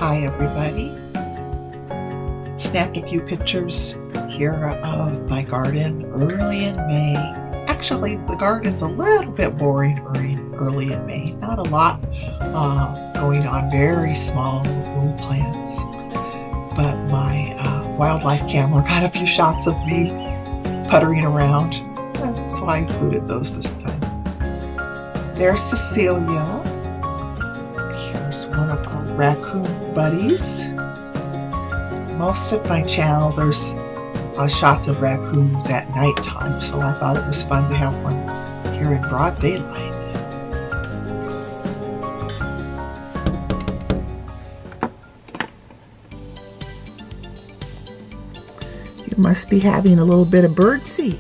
Hi everybody. Snapped a few pictures here of my garden early in May. Actually, the garden's a little bit boring early in May. Not a lot going on, very small little plants. But my wildlife camera got a few shots of me puttering around, so I included those this time. There's Cecilia. Here's one of our raccoon buddies. Most of my channel, there's shots of raccoons at nighttime, so I thought it was fun to have one here in broad daylight. You must be having a little bit of birdseed.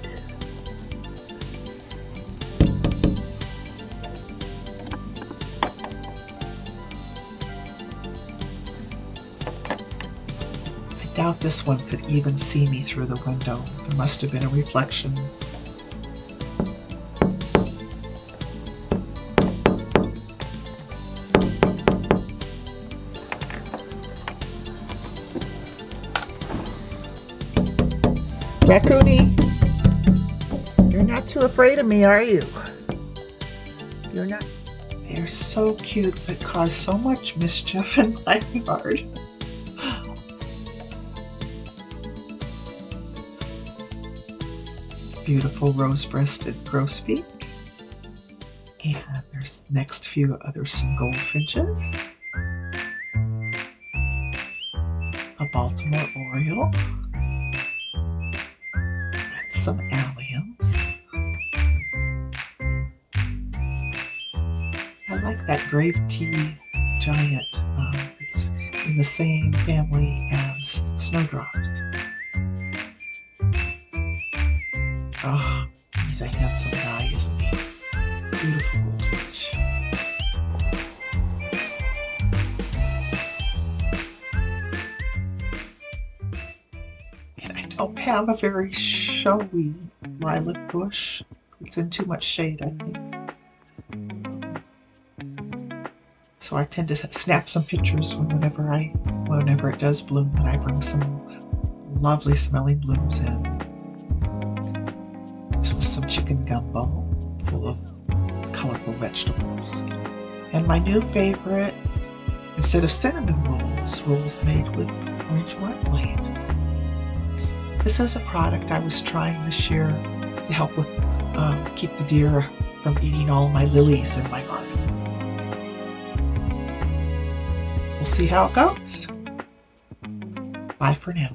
I doubt this one could even see me through the window. There must have been a reflection. Raccoonie, you're not too afraid of me, are you? You're not. They're so cute, but cause so much mischief in my yard. Beautiful rose-breasted grosbeak, and there's next few others, some goldfinches, a Baltimore oriole, and some alliums. I like that grave tea giant. It's in the same family as snowdrops. Oh, he's a handsome guy, isn't he? Beautiful goldfinch. And I don't have a very showy lilac bush. It's in too much shade, I think. So I tend to snap some pictures whenever it does bloom, and I bring some lovely smelling blooms in. This was some chicken gumbo full of colorful vegetables. And my new favorite, instead of cinnamon rolls made with orange marmalade. This is a product I was trying this year to help with keep the deer from eating all my lilies in my garden. We'll see how it goes. Bye for now.